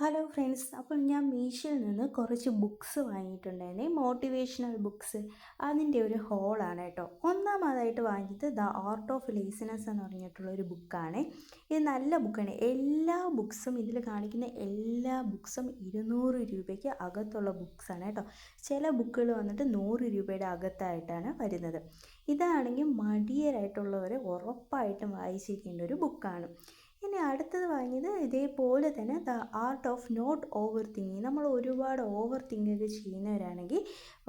Hello friends, അപ്പോൾ ഞാൻ മീഷോയിൽ നിന്ന് കുറച്ച് ബുക്സ് വാങ്ങിയിട്ടുണ്ടായിരുന്നേ, മോട്ടിവേഷണൽ ബുക്സ്. അതിൻ്റെ ഒരു ഹോളാണ് കേട്ടോ. ഒന്നാമതായിട്ട് വാങ്ങിയത് ദ ആർട്ട് ഓഫ് ലേസിനെസ് എന്ന് പറഞ്ഞിട്ടുള്ള ഒരു ബുക്കാണ്. ഇത് നല്ല ബുക്കാണ്. എല്ലാ ബുക്സും ഇതിൽ കാണിക്കുന്ന എല്ലാ ബുക്സും 200 രൂപയ്ക്ക് അകത്തുള്ള ബുക്സാണ് കേട്ടോ. ചില ബുക്കുകൾ വന്നിട്ട് 100 രൂപയുടെ അകത്തായിട്ടാണ് വരുന്നത്. ഇതാണെങ്കിൽ മടിയരായിട്ടുള്ളവരെ ഉറപ്പായിട്ടും വായിച്ചിരിക്കേണ്ട ഒരു ബുക്കാണ്. ഇനി അടുത്തത് വാങ്ങിയത് ഇതേപോലെ തന്നെ the art of not overthinking. നമ്മൾ ഒരുപാട് ഓവർ തിങ്ക് ചെയ്യുന്നവരാണെങ്കിൽ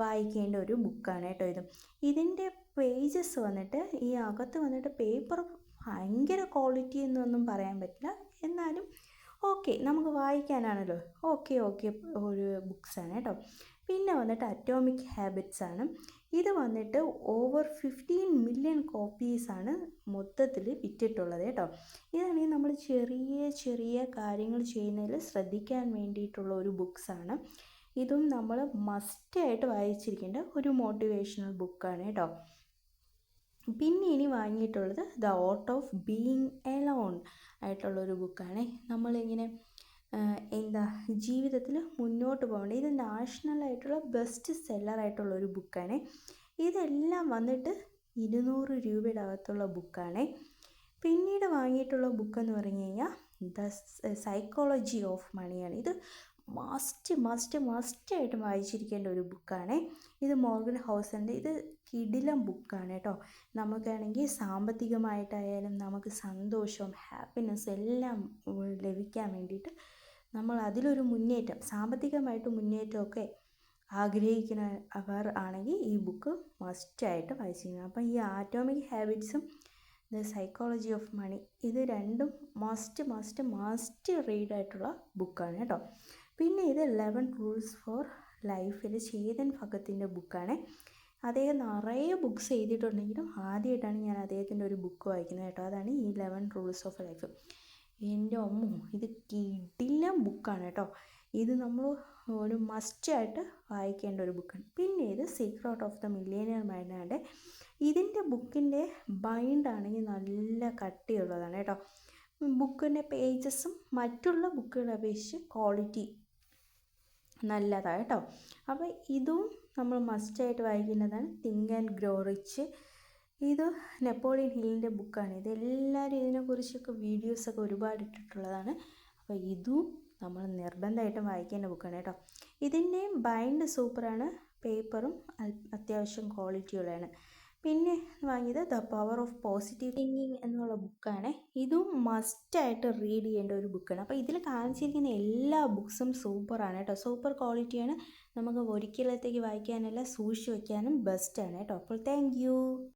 വായിക്കേണ്ട ഒരു ബുക്കാണ് കേട്ടോ. ഇതിൻ്റെ പേജസ് വന്നിട്ട് ഈ അകത്ത് വന്നിട്ട് പേപ്പർ ഭയങ്കര ക്വാളിറ്റി എന്നൊന്നും പറയാൻ പറ്റില്ല, എന്നാലും ഓക്കെ, നമുക്ക് വായിക്കാനാണല്ലോ, ഓക്കെ ഒരു ബുക്സാണ് കേട്ടോ. പിന്നെ വന്നിട്ട് അറ്റോമിക് ഹാബിറ്റ്സ് ആണ്. ഇത് വന്നിട്ട് ഓവർ 15 മില്യൺ കോപ്പീസാണ് മൊത്തത്തിൽ വിറ്റിട്ടുള്ളത് കേട്ടോ. ഇതാണെങ്കിൽ നമ്മൾ ചെറിയ ചെറിയ കാര്യങ്ങൾ ചെയ്യുന്നതിൽ ശ്രദ്ധിക്കാൻ വേണ്ടിയിട്ടുള്ള ഒരു ബുക്സാണ്. ഇതും നമ്മൾ മസ്റ്റായിട്ട് വായിച്ചിരിക്കേണ്ട ഒരു മോട്ടിവേഷണൽ ബുക്കാണ് കേട്ടോ. പിന്നെ ഇനി വാങ്ങിയിട്ടുള്ളത് the art of being alone ആയിട്ടുള്ളൊരു ബുക്കാണ്. നമ്മളിങ്ങനെ ജീവിതത്തിൽ മുന്നോട്ട് പോകേണ്ടത്. ഇത് നാഷണലായിട്ടുള്ള ബെസ്റ്റ് സെല്ലറായിട്ടുള്ളൊരു ബുക്കാണ്. ഇതെല്ലാം വന്നിട്ട് 200 രൂപയുടെ അകത്തുള്ള ബുക്കാണ്. പിന്നീട് വാങ്ങിയിട്ടുള്ള ബുക്കെന്ന് പറഞ്ഞു കഴിഞ്ഞാൽ ദ സൈക്കോളജി ഓഫ് മണിയാണ്. ഇത് മസ്റ്റായിട്ടും വായിച്ചിരിക്കേണ്ട ഒരു ബുക്കാണ്. ഇത് മോർഗൻ ഹൗസലിൻ്റെ ഇത് കിടിലം ബുക്കാണ് കേട്ടോ. നമുക്കാണെങ്കിൽ സാമ്പത്തികമായിട്ടായാലും നമുക്ക് സന്തോഷവും ഹാപ്പിനെസ്സും എല്ലാം ലഭിക്കാൻ വേണ്ടിയിട്ട് നമ്മൾ അതിലൊരു മുന്നേറ്റം, സാമ്പത്തികമായിട്ട് മുന്നേറ്റമൊക്കെ ആഗ്രഹിക്കുന്നവർ ആണെങ്കിൽ ഈ ബുക്ക് മസ്റ്റായിട്ട് വായിച്ചിരിക്കണം. അപ്പം ഈ ആറ്റോമിക് ഹാബിറ്റ്സും ദ സൈക്കോളജി ഓഫ് മണി ഇത് രണ്ടും മസ്റ്റ് റീഡായിട്ടുള്ള ബുക്കാണ് കേട്ടോ. പിന്നെ ഇത് 11 റൂൾസ് ഫോർ ലൈഫിൽ ചേതൻ ഭഗത്തിൻ്റെ ബുക്കാണ്. അദ്ദേഹം നിറയെ ബുക്സ് എഴുതിയിട്ടുണ്ടെങ്കിലും ആദ്യമായിട്ടാണ് ഞാൻ അദ്ദേഹത്തിൻ്റെ ഒരു ബുക്ക് വായിക്കുന്നത് കേട്ടോ. അതാണ് ഈ 11 റൂൾസ് ഓഫ് ലൈഫ്. എൻ്റെ അമ്മോ, ഇത് കിടിലം ബുക്കാണ് കേട്ടോ. ഇത് നമ്മൾ ഒരു മസ്റ്റായിട്ട് വായിക്കേണ്ട ഒരു ബുക്കാണ്. പിന്നെ ഇത് സീക്രട്ട് ഓഫ് ദ മില്ലേനിയർ മൈൻഡാണ്. ഇതിൻ്റെ ബുക്കിൻ്റെ ബൈൻഡാണെങ്കിൽ നല്ല കട്ടിയുള്ളതാണ് കേട്ടോ. ബുക്കിൻ്റെ പേജസും മറ്റുള്ള ബുക്കുകളെ അപേക്ഷിച്ച് ക്വാളിറ്റി നല്ലതാണ് കേട്ടോ. അപ്പോൾ ഇതും നമ്മൾ മസ്റ്റായിട്ട് വായിക്കേണ്ടതാണ്. Think and grow rich. ഇത് നെപ്പോളിയൻ ഹില്ലിൻ്റെ ബുക്കാണ്. ഇതെല്ലാവരും ഇതിനെക്കുറിച്ചൊക്കെ വീഡിയോസൊക്കെ ഒരുപാട് ഇട്ടിട്ടുള്ളതാണ്. അപ്പോൾ ഇതും നമ്മൾ നിർബന്ധമായിട്ടും വായിക്കേണ്ട ബുക്കാണ് കേട്ടോ. ഇതിൻ്റെയും ബൈൻഡ് സൂപ്പറാണ്, പേപ്പറും അത്യാവശ്യം ക്വാളിറ്റിയുള്ളതാണ്. പിന്നെ വാങ്ങിയത് the power of positive thinking എന്നുള്ള ബുക്കാണ്. ഇതും മസ്റ്റായിട്ട് റീഡ് ചെയ്യേണ്ട ഒരു ബുക്കാണ്. അപ്പോൾ ഇതിൽ കാണിച്ചിരിക്കുന്ന എല്ലാ ബുക്സും സൂപ്പറാണ് കേട്ടോ. സൂപ്പർ ക്വാളിറ്റിയാണ്. നമുക്ക് ഒരിക്കലത്തേക്ക് വായിക്കാനല്ല, സൂക്ഷിച്ച് വയ്ക്കാനും ബെസ്റ്റാണ് കേട്ടോ. അപ്പോൾ താങ്ക് യു.